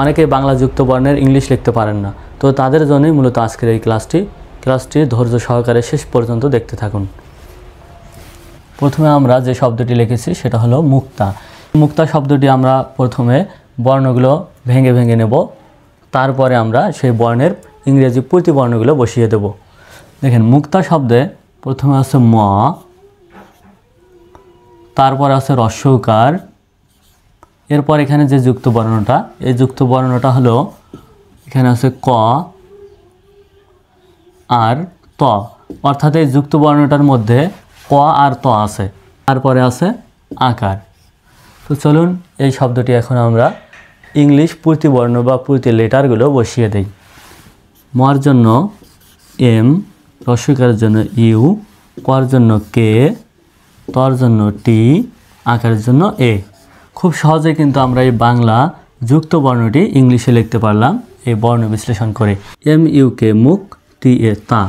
অনেকেই বাংলা যুক্ত বর্ণের ইংলিশ লিখতে পারেন না, তো তাদের জন্যই মূলত আজকের এই ক্লাসটি ধৈর্য সহকারে শেষ পর্যন্ত দেখতে থাকুন। প্রথমে আমরা যে শব্দটি লিখেছি সেটা হলো মুক্তা। মুক্তা শব্দটি আমরা প্রথমে বর্ণগুলো ভেঙে ভেঙে নেব, তারপরে আমরা সেই বর্ণের ইংরেজি প্রতিবর্ণগুলো বসিয়ে দেব। দেখেন, মুক্তা শব্দে প্রথমে আছে ম, তারপরে আছে হ্রস্বকার, এরপর এখানে যে যুক্ত বর্ণটা, এই যুক্ত বর্ণটা হলো এখানে আছে ক আর ত, অর্থাৎ এই যুক্ত বর্ণটার মধ্যে ক আর ত আছে, তারপরে আছে আকার। তো চলুন এই শব্দটি এখন আমরা ইংলিশ প্রতিবর্ণ বা প্রতি লেটারগুলো বসিয়ে দেই। মর জন্য এম, হ্রস্বকারের জন্য ইউ, কর জন্য কে, তর জন্য টি, আকারের জন্য এ। খুব সহজে কিন্তু আমরা এই বাংলা যুক্ত বর্ণটি ইংলিশে লিখতে পারলাম এই বর্ণ বিশ্লেষণ করে। এম ইউ কে মুখ, টি এ তা,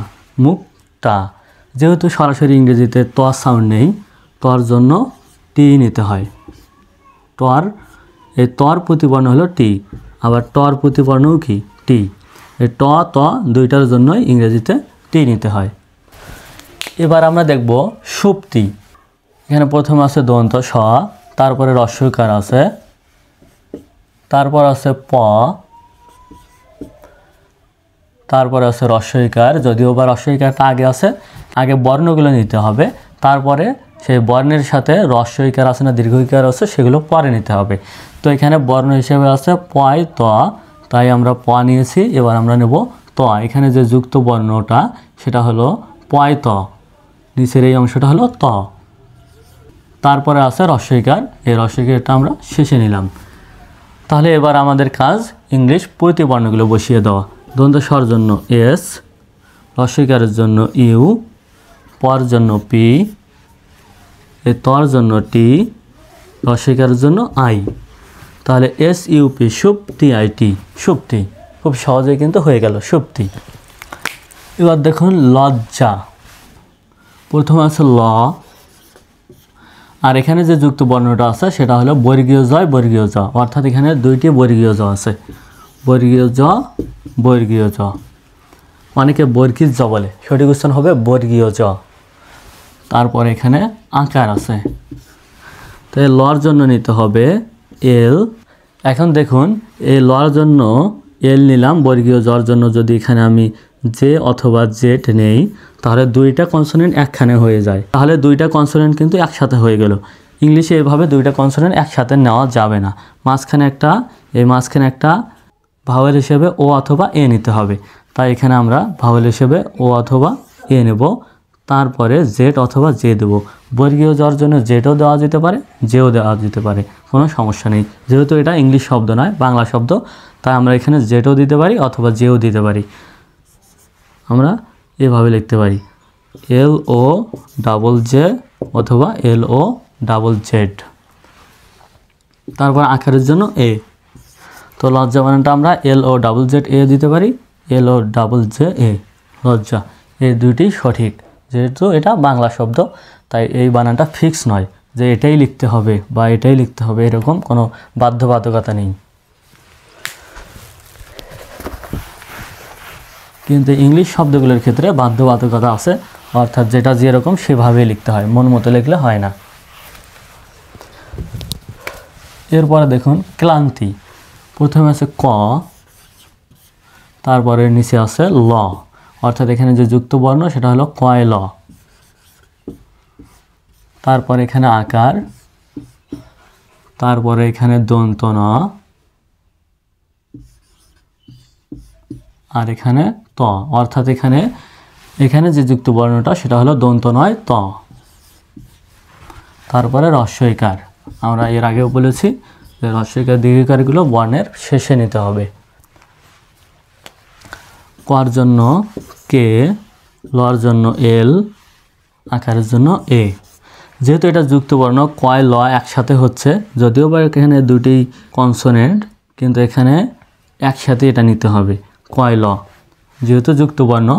মুখ টা। যেহেতু সরাসরি ইংরেজিতে ত সাউন্ড নেই, তর জন্য টি নিতে হয়। টর, এই তর প্রতিবর্ণ হলো টি, আবার টর প্রতিবর্ণও কি টি। এই ট ত দুইটার জন্যই ইংরেজিতে টি নিতে হয়। এবার আমরা দেখব সুপ্তি। এখানে প্রথমে আছে দন্ত স, তারপরে হ্রস্বকার আছে, তারপর আছে প, তারপরে আছে হ্রস্বকার, যদিও বা হ্রস্বকারটা আগে আছে, আগে বর্ণগুলো নিতে হবে, তারপরে সেই বর্ণের সাথে হ্রস্বকার আছে না দীর্ঘকার আছে সেগুলো পরে নিতে হবে। তো এখানে বর্ণ হিসেবে আছে পয় ত, তাই আমরা প নিয়েছি। এবার আমরা নেব ত। এখানে যে যুক্ত বর্ণটা সেটা হলো পয় ত, নিচের এই অংশটা হলো ত, তারপরে আছে হ্রস্বকার, এই হ্রস্বকারটা আমরা শেষে নিলাম। তাহলে এবার আমাদের কাজ ইংলিশ প্রতিবর্ণগুলো বসিয়ে দেওয়া। দন্ত স্বর জন্য এস, হ্রস্বকারের জন্য ইউ, পর জন্য পি, এই তর জন্য টি, হ্রস্বকারের জন্য আই। তাহলে S U P Supti I T, Supti. খুব সহজেই কিন্তু হয়ে গেল সুপ্তি। এবার দেখুন লজ্জা। প্রথমে আছে ল, আর এখানে যে যুক্ত বর্ণটা আছে সেটা হলো বর্গীয় জয় বর্গীয় জ, অর্থাৎ এখানে দুইটি বর্গীয় জ আছে, বর্গীয় জ বর্গীয় জ। অনেকে বর্গীয় জ বলে, সঠিক উচ্চারণ হবে বর্গীয় জ। তারপর এখানে আকার আছে, তাই লর জন্য নিতে হবে এল। এখন দেখুন এই লর জন্য এল নিলাম, বর্গীয় জর জন্য যদি এখানে আমি জে অথবা জেড নেই তাহলে দুইটা কনসোনেন্ট একখানে হয়ে যায়, তাহলে দুইটা কনসোনেন্ট কিন্তু একসাথে হয়ে গেল। ইংলিশে এভাবে দুইটা কনসোনেন্ট একসাথে নেওয়া যাবে না, মাঝখানে একটা ভাওয়েল হিসেবে ও অথবা এ নিতে হবে। তাই এখানে আমরা ভাওয়েল হিসেবে ও অথবা এ নেব, তারপরে জেড অথবা জে দেব। বর্গীয় জর জন্য জেডও দেওয়া যেতে পারে, জেও দেওয়া যেতে পারে, কোনো সমস্যা নেই। যেহেতু এটা ইংলিশ শব্দ নয়, বাংলা শব্দ, তাই আমরা এখানে জেডও দিতে পারি অথবা জেও দিতে পারি। আমরা এভাবে লিখতে পারি এল ও ডাবল জে অথবা এল ও ডাবল জেড। তারপর আকারের জন্য এ, তো লজ্জা বানানটা আমরা এল ও ডাবল জেড এ দিতে পারি, এল ও ডাবল জে এ, লজ্জা। এই দুইটি সঠিক, যেহেতু এটা বাংলা শব্দ তাই এই বানানটা ফিক্স নয় যে এটাই লিখতে হবে বা এটাই লিখতে হবে, এরকম কোনো বাধ্যবাধকতা নেই। কিন্তু ইংলিশ শব্দগুলোর ক্ষেত্রে বাধ্যবাধকতা আছে, অর্থাৎ যেটা যেরকম সেভাবেই লিখতে হয়, মন মতো লিখলে হয় না। এরপরে দেখুন ক্লান্তি। প্রথমে আছে ক, তারপরে নিচে আছে ল, অর্থাৎ এখানে যে যুক্ত বর্ণ সেটা হলো কয় ল। তারপরে এখানে আকার, তারপরে এখানে দন্ত ন, আর এখানে ত, অর্থাৎ এখানে যে যুক্ত বর্ণটা সেটা হলো দন্ত নয় ত। তারপরে হ্রস্বইকার, আমরা এর আগেও বলেছি যে হ্রস্বইকার দীর্ঘইকারগুলো বর্ণের শেষে নিতে হবে। কর জন্য কে, লর জন্য এল, আকারের জন্য এ। যেহেতু এটা যুক্ত বর্ণ কয় ল একসাথে হচ্ছে, যদিও বা এখানে দুটি কনসোনেন্ট, কিন্তু এখানে একসাথে এটা নিতে হবে কয় ল, যেহেতু যুক্ত বর্ণ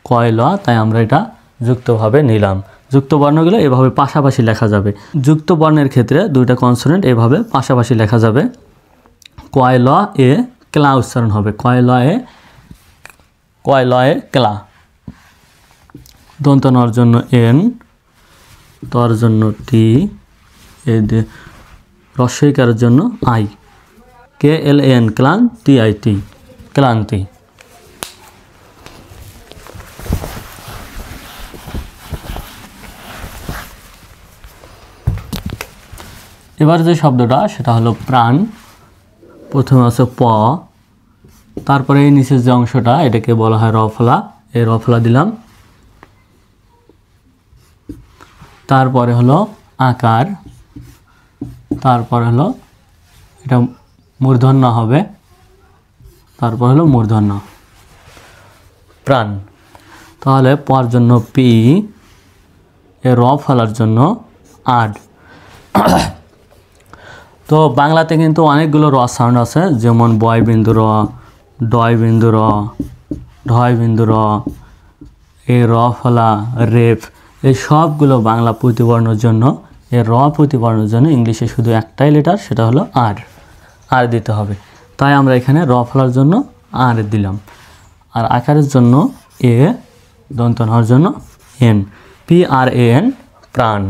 কয় ল তাই আমরা এটা যুক্তভাবে নিলাম। যুক্ত বর্ণগুলো এভাবে পাশাপাশি লেখা যাবে। যুক্ত বর্ণের ক্ষেত্রে দুইটা কনসোনেন্ট এভাবে পাশাপাশি লেখা যাবে। কয় ল এ ক্লা উচ্চারণ হবে, কয় ল এ ক্লা। দন্ত নর জন্য এন, তর জন্য টি, এ রস্বইকারের জন্য আই, KLAN ক্লান, TIT ক্লান্তি। এবার যে শব্দটা সেটা হলো প্রাণ। প্রথমে আছে প, তারপরে এই নিচের যে অংশটা এটাকে বলা হয় রফলা, এই রফলা দিলাম। তারপরে হলো আকার, তারপরে হলো এটা মূর্ধন্য হবে, তারপর হলো মূর্ধন্য প্রাণ। তাহলে পর জন্য পি, এ র ফলার জন্য আড। তো বাংলাতে কিন্তু অনেকগুলো র সাউন্ড আছে, যেমন বয় বিন্দু র, ডয় বিন্দু র, ঢয় বিন্দু র, এ র ফলা, রেফ, এই সবগুলো বাংলা প্রতিবর্ণের জন্য, এ র প্রতিবর্ণের জন্য ইংলিশে শুধু একটাই লেটার, সেটা হলো আর দিতে হবে। তাই আমরা এখানে র ফলার জন্য আর দিলাম। আর আকারের জন্য এ, দন্ত নর জন্য এন, PRAN প্রাণ।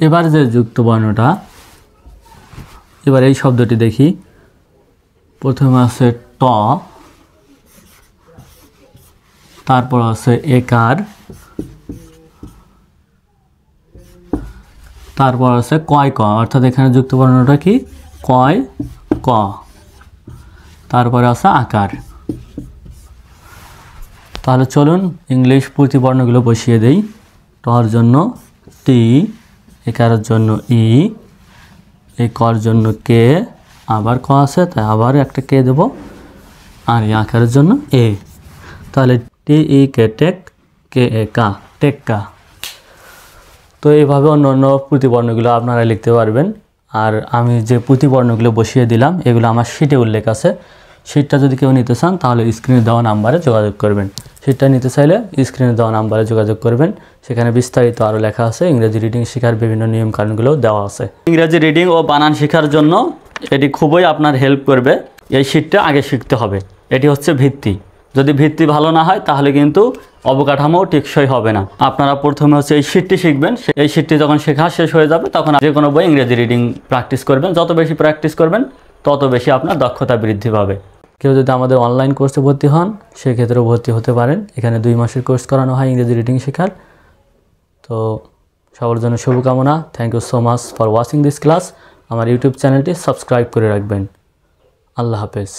এবার যে যুক্ত বর্ণটা, এবার এই শব্দটি দেখি। প্রথমে আছে ট, তারপর আছে একার, তারপর আছে কয় ক, অর্থাৎ এখানে যুক্ত বর্ণটা কি কয় ক, তারপরে আছে আকার। তাহলে চলুন ইংলিশ প্রতিবর্ণগুলো বসিয়ে দেই। টর জন্য টি, একারের জন্য ই, এই কর জন্য কে, আবার ক আছে তাই আবার একটা কে দেব, আর এই আকারের জন্য এ। তাহলে TE কে টেক, KA কা, টেক্কা। তো এইভাবে অন্য অন্য প্রতিবর্ণগুলো আপনারা লিখতে পারবেন। আর আমি যে প্রতিবর্ণগুলো বসিয়ে দিলাম এগুলো আমার শিটে উল্লেখ আছে। শিটটা যদি কেউ নিতে চান তাহলে স্ক্রিনে দেওয়া নাম্বারে যোগাযোগ করবেন। শিটটা নিতে চাইলে স্ক্রিনে দেওয়া নাম্বারে যোগাযোগ করবেন, সেখানে বিস্তারিত আরও লেখা আছে। ইংরেজি রিডিং শেখার বিভিন্ন নিয়মকানুনগুলো দেওয়া আছে। ইংরেজি রিডিং ও বানান শেখার জন্য এটি খুবই আপনার হেল্প করবে। এই শিটটা আগে শিখতে হবে, এটি হচ্ছে ভিত্তি। যদি ভিত্তি ভালো না হয় তাহলে কিন্তু অবকাঠামো টেকসই হবে না। আপনারা প্রথমে হচ্ছে এই শিটটি শিখবেন, এই শিটটি যখন শেখা শেষ হয়ে যাবে তখন যে কোনো বই ইংরেজি রিডিং প্র্যাকটিস করবেন। যত বেশি প্র্যাকটিস করবেন তত বেশি আপনার দক্ষতা বৃদ্ধি পাবে। কেউ যদি আমাদের অনলাইন কোর্সে ভর্তি হন সেক্ষেত্রেও ভর্তি হতে পারেন। এখানে 2 মাসের কোর্স করানো হয় ইংরেজি রিডিং শেখার। তো সবার জন্য শুভকামনা। Thank you so much for watching this class. আমার ইউটিউব চ্যানেলটি সাবস্ক্রাইব করে রাখবেন। আল্লাহ হাফেজ।